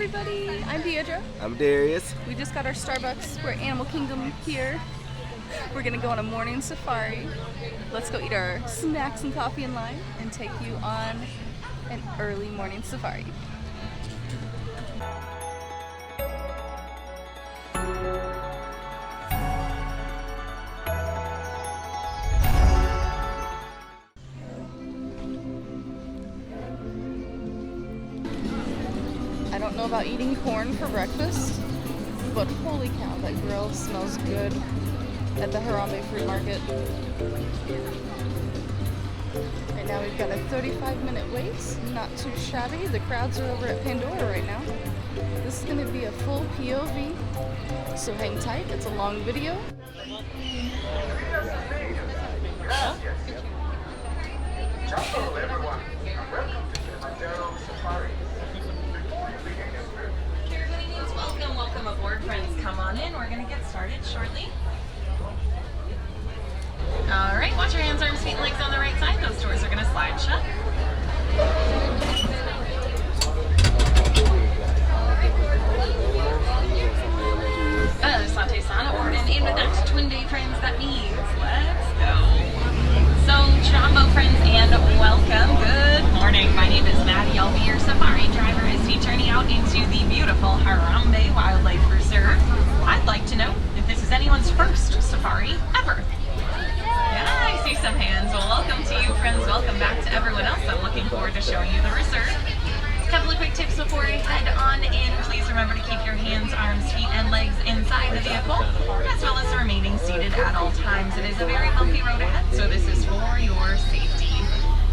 everybody, I'm Deidre. I'm Darius. We just got our Starbucks. We're at Animal Kingdom here. We're gonna go on a morning safari. Let's go eat our snacks and coffee in line and take you on an early morning safari. I don't know about eating corn for breakfast, but holy cow, that grill smells good at the Harambe Free Market. Right now we've got a 35-minute wait, not too shabby. The crowds are over at Pandora right now. This is going to be a full POV, so hang tight, it's a long video. Hello everyone, welcome to Kilimanjaro Safari. Welcome aboard, friends. Come on in. We're going to get started shortly. All right, watch your hands, arms, feet, and legs on the right side. Those doors are going to slide shut. Latte Sana Orden in with that twin day, friends. That means let's go. So, Jumbo friends, and welcome. Good morning. My name is Maddie. I'll be your safari driver as we journey out into the beautiful Harambe Wildlife Reserve. I'd like to know if this is anyone's first safari ever. Yeah, I see some hands. Well, welcome to you, friends. Welcome back to everyone else. I'm looking forward to showing you the reserve. A couple of quick tips before we head on in. Please remember to keep your hands, arms, feet, and legs inside the vehicle, as well as remaining seated at all times. It is a very bumpy road ahead, so this is for your safety.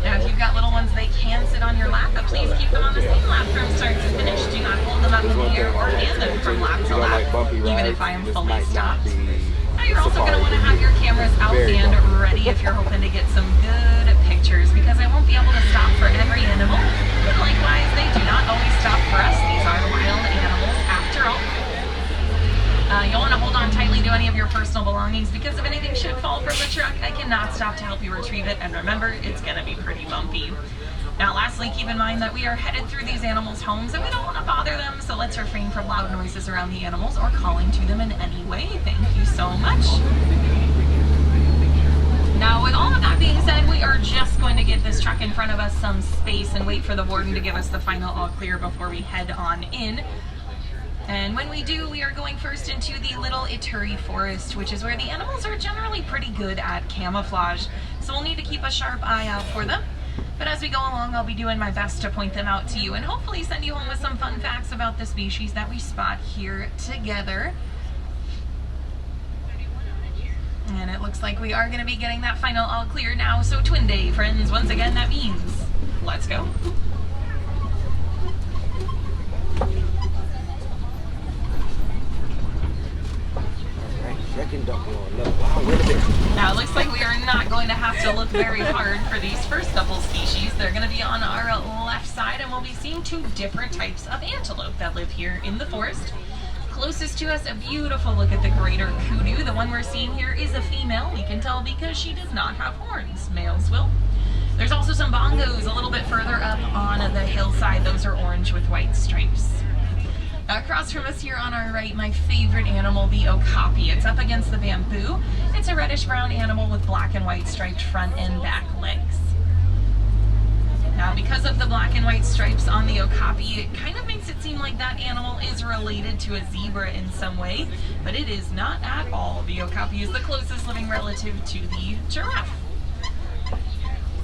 Now, if you've got little ones, they can sit on your lap, but please keep them on the same lap from start to finish. Do not hold them up in the air or hand them from lap to lap, even if I am fully stopped. Now, you're also going to want to have your cameras out and ready if you're hoping to get some good pictures, because I won't be able to stop for every animal. But likewise, they do not always stop for us. These are wild animals after all. You'll want to hold on tightly to any of your personal belongings, because if anything should fall from the truck, I cannot stop to help you retrieve it. And remember, it's going to be pretty bumpy. Now, lastly, keep in mind that we are headed through these animals' homes and we don't want to bother them, so let's refrain from loud noises around the animals or calling to them in any way. Thank you so much. Now, with all of that being said, we are just going to give this truck in front of us some space and wait for the warden to give us the final all clear before we head on in. And when we do, we are going first into the Little Ituri Forest, which is where the animals are generally pretty good at camouflage, so we'll need to keep a sharp eye out for them. But as we go along, I'll be doing my best to point them out to you and hopefully send you home with some fun facts about the species that we spot here together. And it looks like we are going to be getting that final all clear now. So twin day, friends, once again, that means let's go. Now it looks like we are not going to have to look very hard for these first couple species. They're going to be on our left side, and we'll be seeing two different types of antelope that live here in the forest. Closest to us, a beautiful look at the greater kudu. The one we're seeing here is a female. We can tell because she does not have horns. Males will. There's also some bongos a little bit further up on the hillside. Those are orange with white stripes. Across from us here on our right, my favorite animal, the okapi. It's up against the bamboo. It's a reddish-brown animal with black and white striped front and back legs. Now, because of the black and white stripes on the okapi, it kind of makes it seem like that animal is related to a zebra in some way, but it is not at all. The okapi is the closest living relative to the giraffe.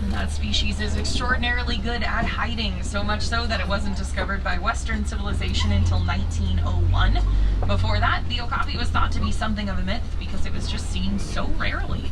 And that species is extraordinarily good at hiding, so much so that it wasn't discovered by Western civilization until 1901. Before that, the okapi was thought to be something of a myth because it was just seen so rarely.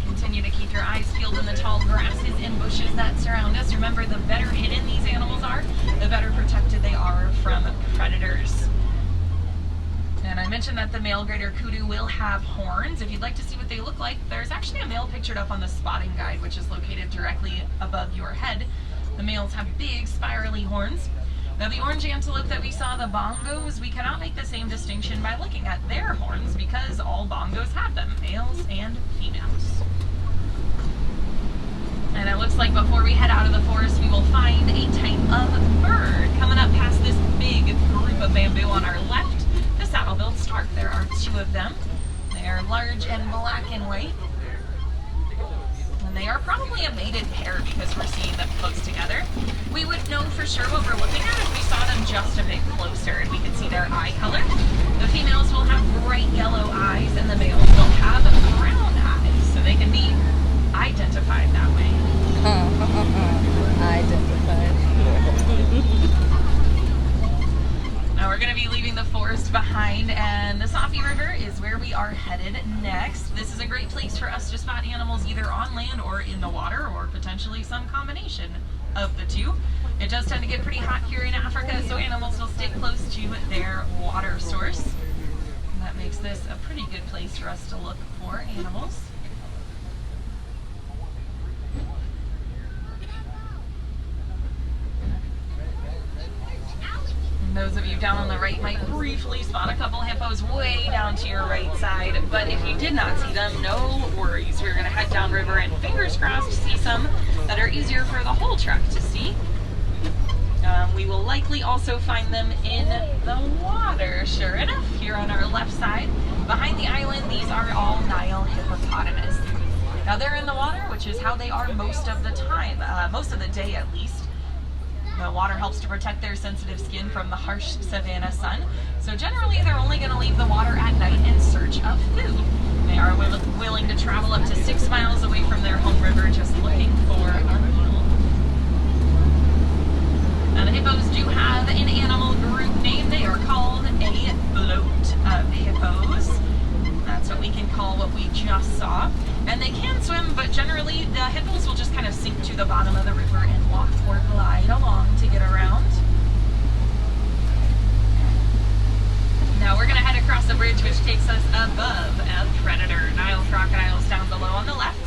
Continue to keep your eyes peeled in the tall grasses and bushes that surround us. Remember, the better hidden these animals are, the better protected they are from predators. And I mentioned that the male greater kudu will have horns. If you'd like to see what they look like, there's actually a male pictured up on the spotting guide, which is located directly above your head. The males have big spirally horns. Now the orange antelope that we saw, the bongos, we cannot make the same distinction by looking at their horns because all bongos have them, males and females. And it looks like before we head out of the forest, we will find a type of bird. Coming up past this big group of bamboo on our left, the saddle-billed stork. There are two of them. They are large and black and white. And they are probably a mated pair because we're seeing them close together. We would know for sure what we're looking at if we saw them just a bit closer and we could see their eye color. The females will have bright yellow eyes and the males will have brown eyes, so they can be identified that way. Identified. Now we're going to be leaving the forest behind, and the Safi River is where we are headed next. This is a great place for us to spot animals either on land or in the water, or potentially some combination of the two. It does tend to get pretty hot here in Africa, so animals will stay close to their water source. And that makes this a pretty good place for us to look for animals. Those of you down on the right might briefly spot a couple hippos way down to your right side, but if you did not see them, no worries. We're going to head downriver and fingers crossed see some that are easier for the whole truck to see. We will likely also find them in the water, sure enough, here on our left side. Behind the island, these are all Nile hippopotamus. Now they're in the water, which is how they are most of the time, most of the day at least. The water helps to protect their sensitive skin from the harsh savanna sun, so generally they're only going to leave the water at night in search of food. They are willing to travel up to 6 miles away from their home river just looking for a meal. Now the hippos do have an animal group name. They are called a float of hippos. That's what we can call what we just saw. And they can swim, but generally the hippos will just kind of sink to the bottom of the river and walk or glide along to get around. Now we're going to head across the bridge, which takes us above a predator. Nile crocodiles down below on the left.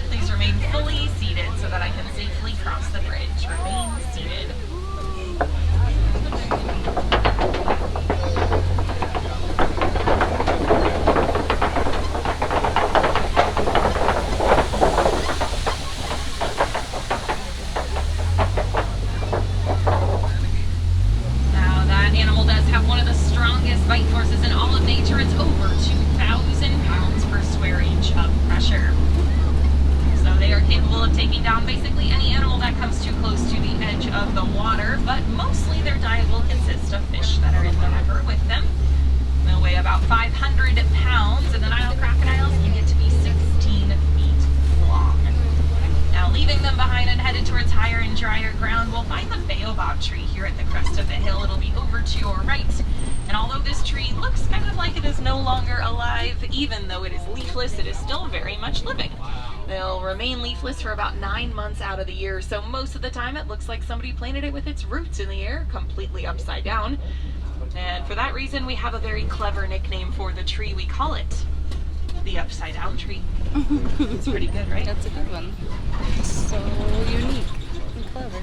Please remain fully seated so that I can safely cross the bridge. Remain seated. Bite forces in all of nature. It's over 2,000 pounds per square inch of pressure. So they are capable of taking down basically any animal that comes too close to the edge of the water, but mostly their diet will consist of fish that are in the river with them. They'll weigh about 500 pounds, and the Nile crocodiles can get to be 16 feet long. Now, leaving them behind and headed towards higher and drier ground, we'll find the baobab tree here at the crest of the hill. It'll be over to your right. And although this tree looks kind of like it is no longer alive, even though it is leafless, it is still very much living. They'll remain leafless for about 9 months out of the year, so most of the time it looks like somebody planted it with its roots in the air, completely upside down. And for that reason, we have a very clever nickname for the tree. We call it the upside down tree. It's pretty good, right? That's a good one. So unique and clever.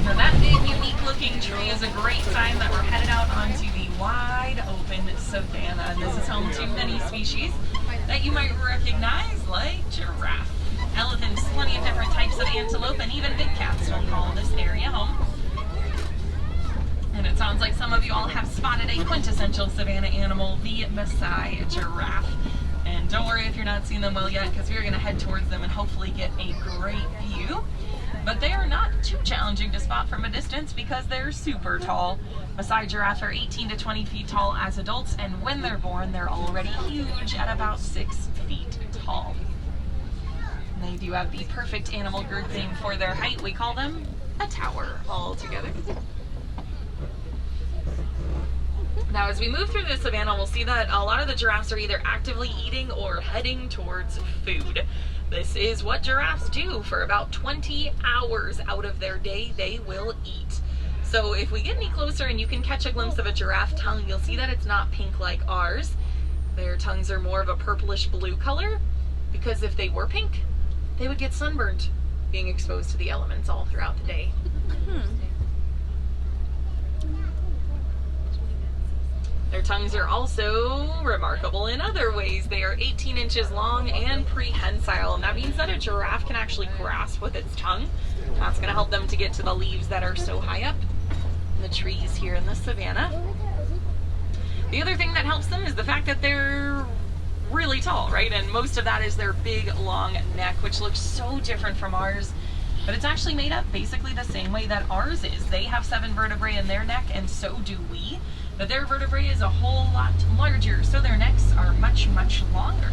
Now that big, unique-looking tree is a great sign that we're headed out onto the wide-open savanna. And this is home to many species that you might recognize, like giraffe, elephants, plenty of different types of antelope, and even big cats will call this area home. And it sounds like some of you all have spotted a quintessential savanna animal, the Maasai giraffe. And don't worry if you're not seeing them well yet, because we're going to head towards them and hopefully get a great view. But they are not too challenging to spot from a distance because they're super tall. Maasai giraffes are 18 to 20 feet tall as adults, and when they're born, they're already huge at about 6 feet tall. And they do have the perfect animal group name for their height. We call them a tower altogether. Now, as we move through the savanna, we'll see that a lot of the giraffes are either actively eating or heading towards food. This is what giraffes do for about 20 hours out of their day. They will eat. So if we get any closer and you can catch a glimpse of a giraffe tongue, you'll see that it's not pink like ours. Their tongues are more of a purplish blue color, because if they were pink, they would get sunburned being exposed to the elements all throughout the day. Their tongues are also remarkable in other ways. They are 18 inches long and prehensile, and that means that a giraffe can actually grasp with its tongue. That's going to help them to get to the leaves that are so high up in the trees here in the savannah. The other thing that helps them is the fact that they're really tall, right? And most of that is their big, long neck, which looks so different from ours. But it's actually made up basically the same way that ours is. They have 7 vertebrae in their neck, and so do we. But their vertebrae is a whole lot larger, so their necks are much, much longer.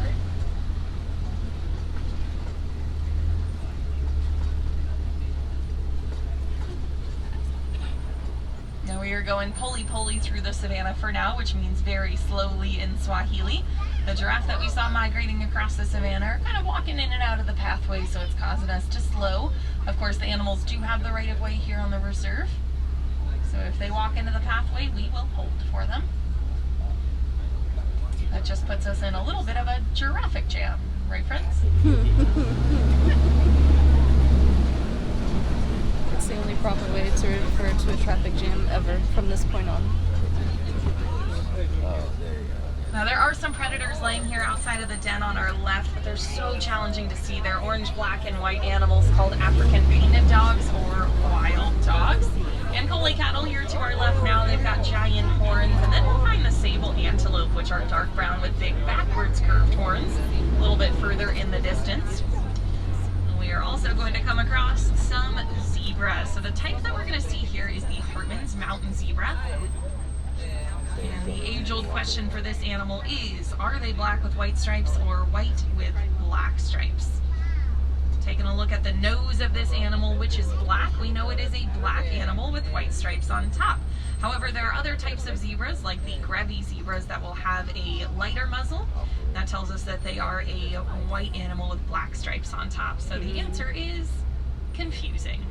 Now we are going poli-poli through the savannah for now, which means very slowly in Swahili. The giraffe that we saw migrating across the savannah are kind of walking in and out of the pathway, so it's causing us to slow. Of course, the animals do have the right of way here on the reserve. So if they walk into the pathway, we will hold for them. That just puts us in a little bit of a giraffic jam, right friends? It's the only proper way to refer to a traffic jam ever from this point on. Now there are some predators laying here outside of the den on our left, but they're so challenging to see. They're orange, black, and white animals called African painted dogs or wild dogs. And Collie cattle here to our left now, they've got giant horns, and then we'll find the sable antelope, which are dark brown with big backwards curved horns, a little bit further in the distance. And we are also going to come across some zebras. So the type that we're going to see here is the Hartman's mountain zebra. And the age-old question for this animal is, are they black with white stripes or white with black stripes? Taking a look at the nose of this animal, which is black, we know it is a black animal with white stripes on top. However, there are other types of zebras, like the Grevy zebras, that will have a lighter muzzle. That tells us that they are a white animal with black stripes on top. So the answer is confusing.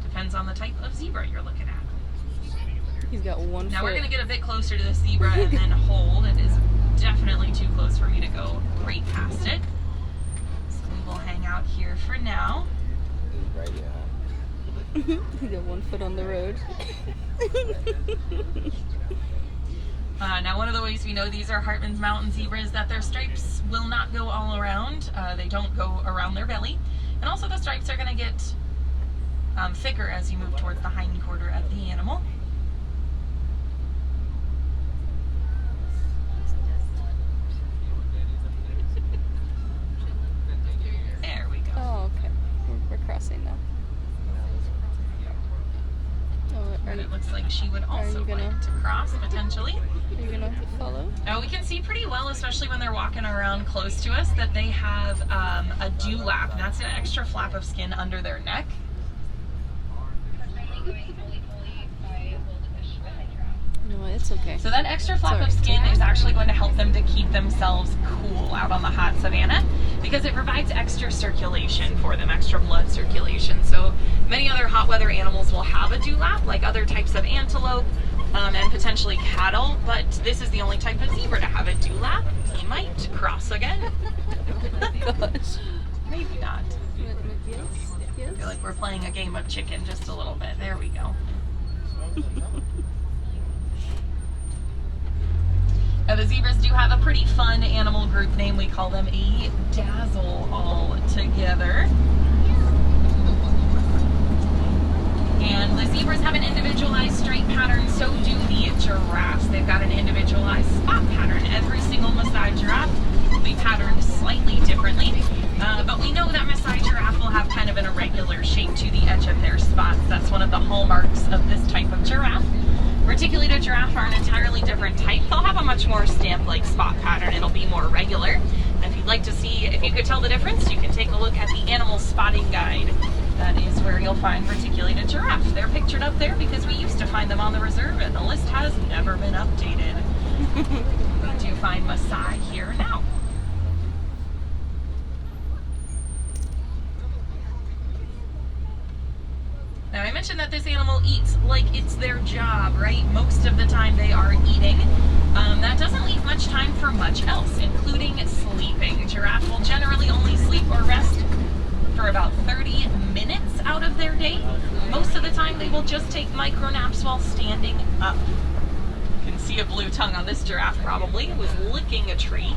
Depends on the type of zebra you're looking at. He's got one foot. Now we're going to get a bit closer to the zebra and then hold. It is definitely too close for me to go right past it. So we will hang out here for now. He got 1 foot on the road. Now one of the ways we know these are Hartman's mountain zebras is that their stripes will not go all around. They don't go around their belly. And also the stripes are going to get thicker as you move towards the hind quarter of the animal. There we go. Oh, okay. We're crossing now. And it looks like she would also like to cross, potentially. Are you gonna follow? Now we can see pretty well, especially when they're walking around close to us, that they have a dewlap. And that's an extra flap of skin under their neck. No, it's okay. So that extra flap of skin is actually going to help them to keep themselves cool out on the hot savanna, because it provides extra circulation for them, extra blood circulation. So many other hot weather animals will have a dewlap, like other types of antelope and potentially cattle, but this is the only type of zebra to have a dewlap. He might cross again. Gosh. Maybe not. Yes. I feel like we're playing a game of chicken just a little bit. There we go. Now the zebras do have a pretty fun animal group name. We call them a dazzle all together. And the zebras have an individualized stripe pattern, so do the giraffes. They've got an individualized spot pattern. Every single Maasai giraffe will be patterned slightly differently. But we know that Maasai giraffe will have kind of an irregular shape to the edge of their spots. That's one of the hallmarks of this type of giraffe. Reticulated giraffe are an entirely different type. They'll have a much more stamp-like spot pattern. It'll be more regular. And if you'd like to see if you could tell the difference, you can take a look at the Animal Spotting Guide. That is where you'll find reticulated giraffe. They're pictured up there because we used to find them on the reserve, and the list has never been updated. We do find Maasai here now. Now I mentioned that this animal eats like it's their job, right? Most of the time they are eating. That doesn't leave much time for much else, including sleeping. Giraffe will generally only sleep or rest for about 30 minutes out of their day. Most of the time they will just take micro naps while standing up. You can see a blue tongue on this giraffe probably. It was licking a tree.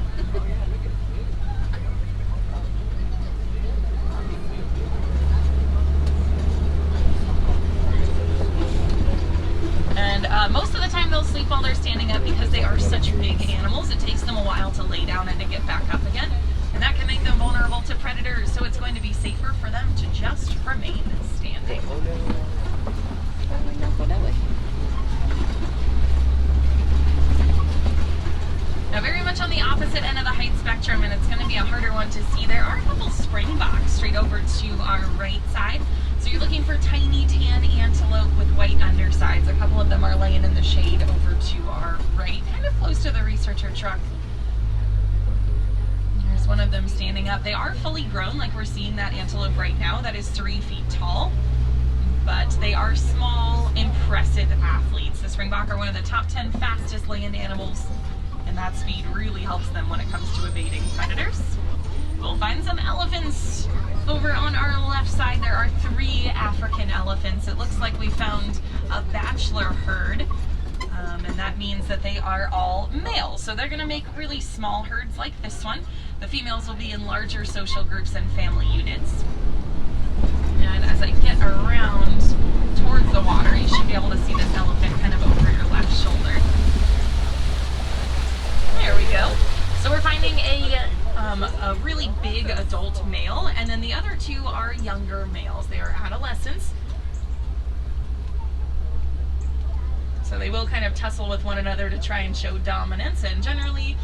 And most of the time they'll sleep while they're standing up because they are such big animals. It takes them a while to lay down and to get back up again. And that can make them vulnerable to predators, so it's going to be safer for them to just remain standing. Now very much on the opposite end of the height spectrum, and it's going to be a harder one to see. There are a couple springboks straight over to our right side. So you're looking for tiny tan antelope with white undersides. A couple of them are laying in the shade over to our right, kind of close to the researcher truck. There's one of them standing up. They are fully grown, like we're seeing that antelope right now. That is 3 feet tall. But they are small, impressive athletes. The springbok are one of the top 10 fastest land animals, and that speed really helps them when it comes to evading predators. We'll find some elephants over on our left side. There are 3 African elephants. It looks like we found a bachelor herd, and that means that they are all male. So they're going to make really small herds like this one. The females will be in larger social groups and family units. And as I get around towards the water, you should be able to see this elephant kind of over your left shoulder. There we go. So we're finding a really big adult male, and then the other 2 are younger males. They are adolescents. So they will kind of tussle with one another to try and show dominance, and generally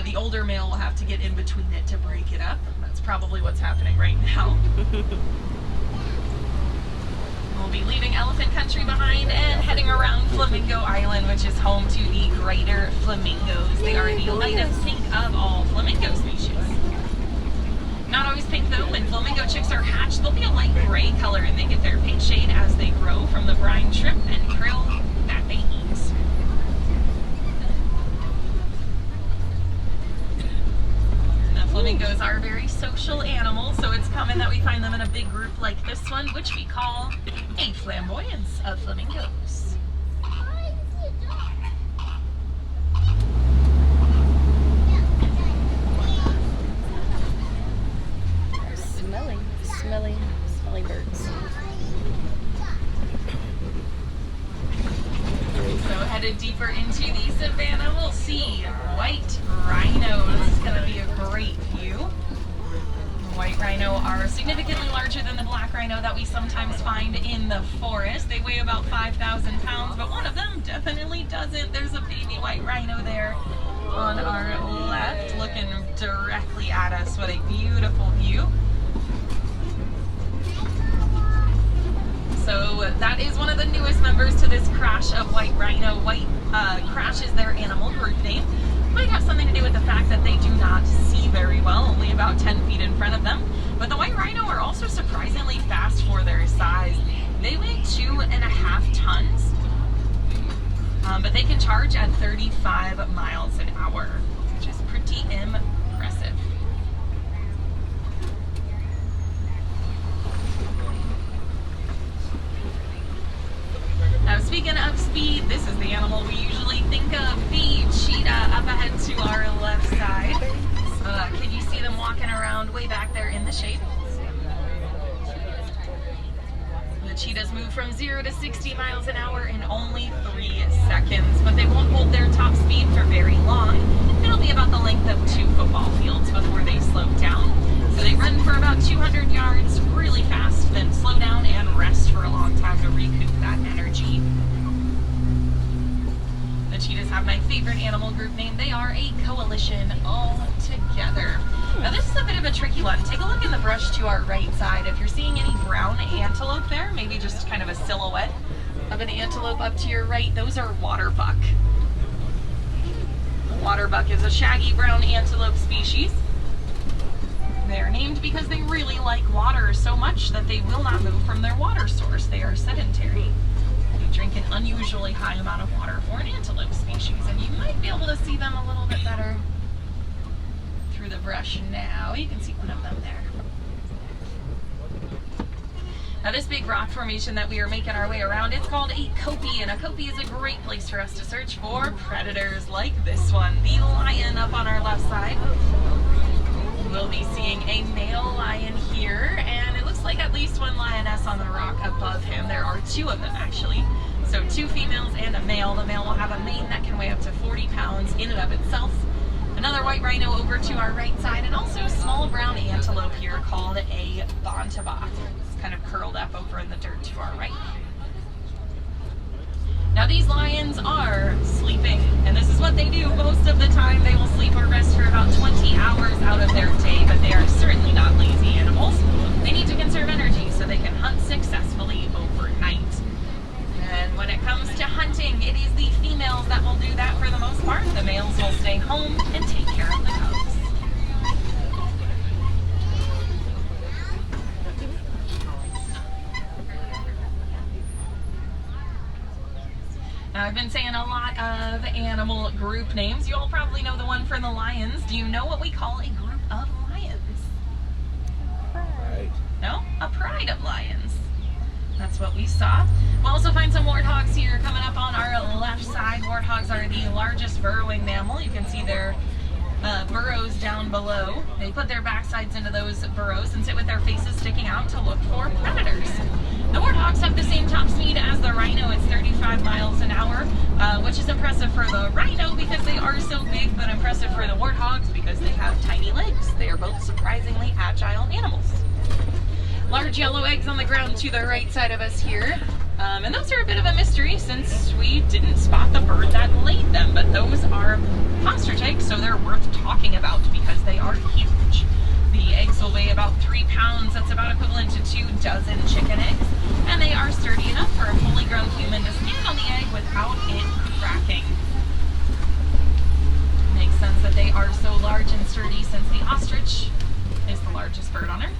the older male will have to get in between it to break it up. That's probably what's happening right now. We'll be leaving elephant country behind and heading around Flamingo Island, which is home to the greater flamingos. They are the lightest pink of all flamingo species. Not always pink though. When flamingo chicks are hatched, they'll be a light gray color, and they get their pink shade as they grow from the brine shrimp and krill that they eat. Flamingos are very social animals, so it's common that we find them in a big group like this one, which we call a flamboyance of flamingos. Smelly birds. So headed deeper into the savannah, we'll see white rhinos. It's going to be a great view. White rhino are significantly larger than the black rhino that we sometimes find in the forest. They weigh about 5,000 pounds, but one of them definitely doesn't. There's a baby white rhino there on our left, looking directly at us. What a beautiful view. So that is one of the newest members to this crash of white rhino. White crash is their animal group name. Might have something to do with the fact that they do not see very well, only about 10 feet in front of them. But the white rhino are also surprisingly fast for their size. They weigh 2.5 tons, but they can charge at 35 miles an hour, which is pretty impressive. Now, speaking of speed, this is the animal we usually think of, the cheetah, up ahead to our left side. Can you see them walking around way back there in the shade? The cheetahs move from 0 to 60 miles an hour in only 3 seconds, but they won't hold their top speed for very long. It'll be about the length of 2 football fields before they slow down. So they run for about 200 yards really fast, then slow down and rest for a long time to recoup that energy. The cheetahs have my favorite animal group name. They are a coalition all together. Now this is a bit of a tricky one. Take a look in the brush to our right side. If you're seeing any brown antelope there, maybe just kind of a silhouette of an antelope up to your right, those are water buck. Water buck is a shaggy brown antelope species. They're named because they really like water so much that they will not move from their water source. They are sedentary. They drink an unusually high amount of water for an antelope species, and you might be able to see them a little bit better through the brush now. You can see one of them there. Now this big rock formation that we are making our way around, it's called a kopie, and a kopie is a great place for us to search for predators like this one, the lion up on our left side. We'll be seeing a male lion here, and it looks like at least one lioness on the rock above him. There are two of them actually. So 2 females and a male. The male will have a mane that can weigh up to 40 pounds in and of itself. Another white rhino over to our right side, and also a small brown antelope here called a bontebok. It's kind of curled up over in the dirt to our right. Now these lions are sleeping, and this is what they do most of the time. They will sleep or rest for about 20 hours out of their day, but they are certainly not lazy animals. They need to conserve energy so they can hunt successfully overnight. And when it comes to hunting, it is the females that will do that for the most part. The males will stay home and take care of the cubs. Now, I've been saying a lot of animal group names. You all probably know the one for the lions. Do you know what we call a group of lions? Right. No? A pride of lions. That's what we saw. We'll also find some warthogs here coming up on our left side. Warthogs are the largest burrowing mammal. You can see their burrows down below. They put their backsides into those burrows and sit with their faces sticking out to look for predators. The warthogs have the same top speed as the rhino. It's 35 miles an hour, which is impressive for the rhino because they are so big, but impressive for the warthogs because they have tiny legs. They are both surprisingly agile animals. Large yellow eggs on the ground to the right side of us here. And those are a bit of a mystery since we didn't spot the bird that laid them, but those are ostrich eggs, so they're worth talking about because they are huge. The eggs will weigh about 3 pounds. That's about equivalent to 2 dozen chicken eggs. And they are sturdy enough for a fully grown human to stand on the egg without it cracking. Makes sense that they are so large and sturdy since the ostrich is the largest bird on Earth.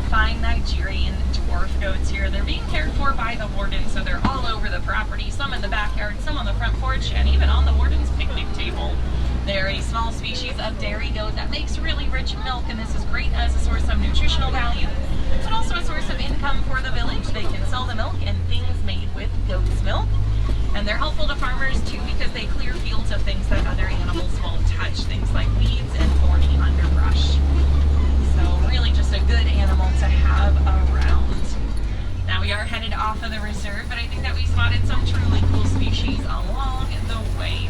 Find Nigerian dwarf goats here. They're being cared for by the warden, so they're all over the property, some in the backyard, some on the front porch, and even on the warden's picnic table. They're a small species of dairy goat that makes really rich milk, and this is great as a source of nutritional value, but also a source of income for the village. They can sell the milk and things made with goat's milk, and they're helpful to farmers too because they clear fields of things that other animals won't touch, things like weeds and thorny underbrush. Really just a good animal to have around. Now we are headed off of the reserve, but I think that we spotted some truly cool species along the way.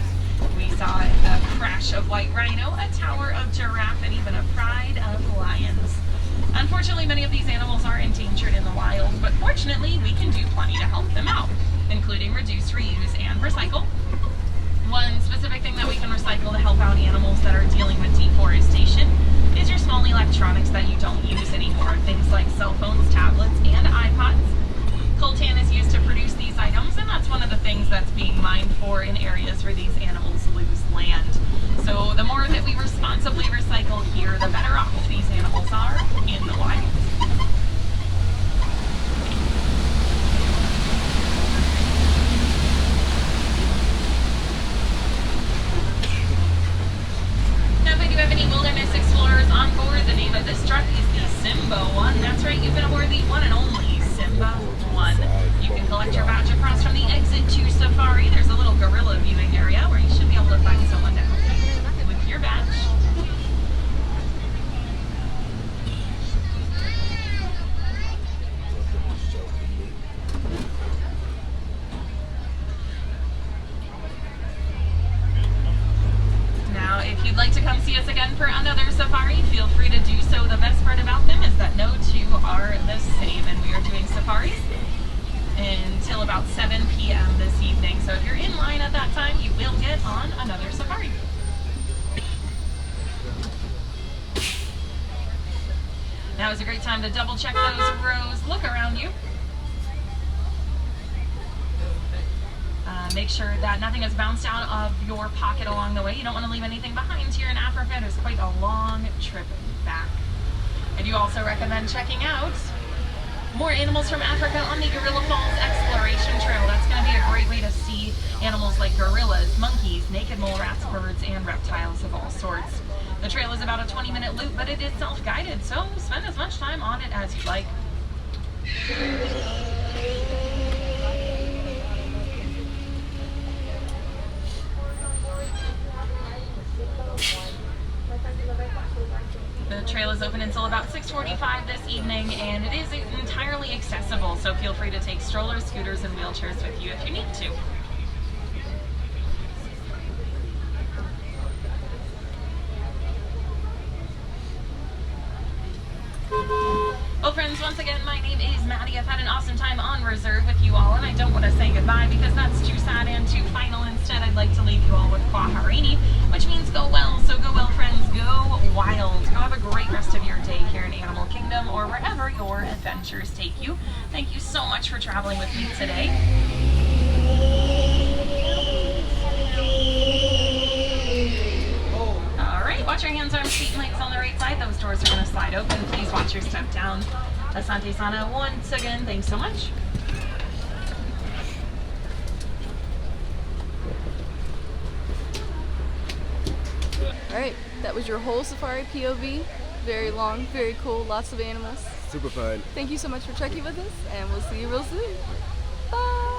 We saw a crash of white rhino, a tower of giraffe, and even a pride of lions. Unfortunately, many of these animals are endangered in the wild, but fortunately we can do plenty to help them out, including reduce, reuse, and recycle. One specific thing that we can recycle to help out animals that are dealing with deforestation is your small electronics that you don't use anymore. Things like cell phones, tablets, and iPods. Coltan is used to produce these items, and that's one of the things that's being mined for in areas where these animals lose land. So the more that we responsibly recycle here, the better off these animals are in the wild. Now, if I do have any wilderness explorers on board, the name of this truck is the Simba 1. That's right, you've been aboard the one and only Simba 1. You can collect your badge across from the exit to Safari. There's a little gorilla viewing area where you should be able to find someone to help you with your badge. Now, if you'd like to come see us again for another safari, feel free to do so. The best part about them is that no two are the same, and we are doing safaris until about 7 p.m. this evening. So if you're in line at that time, you will get on another safari. Now is a great time to double check those rows. Look around you. Make sure that nothing is bounced out of your pocket along the way. You don't want to leave anything behind here in Africa. It is quite a long trip back. I do also recommend checking out more animals from Africa on the Gorilla Falls Exploration Trail. That's going to be a great way to see animals like gorillas, monkeys, naked mole rats, birds, and reptiles of all sorts. The trail is about a 20-minute loop, but it is self-guided, so spend as much time on it as you'd like. The trail is open until about 6:45 this evening, and it is entirely accessible, so feel free to take strollers, scooters, and wheelchairs with you if you need to. Well, friends, once again, my name is Maddie. I've had an awesome time on reserve with you all, and I don't want to say goodbye because that's too sad and too final. Instead, I'd like to leave you all with Kwaharini, which means go well. So go well, friends. Go wild. Go have a great rest of your day here in Animal Kingdom or wherever your adventures take you. Thank you so much for traveling with me today. Watch your hands, arms, feet, and legs on the right side. Those doors are going to slide open. Please watch your step down. Asante Sana, once again, thanks so much. Alright, that was your whole safari POV. Very long, very cool, lots of animals. Super fun. Thank you so much for trekking with us, and we'll see you real soon. Bye!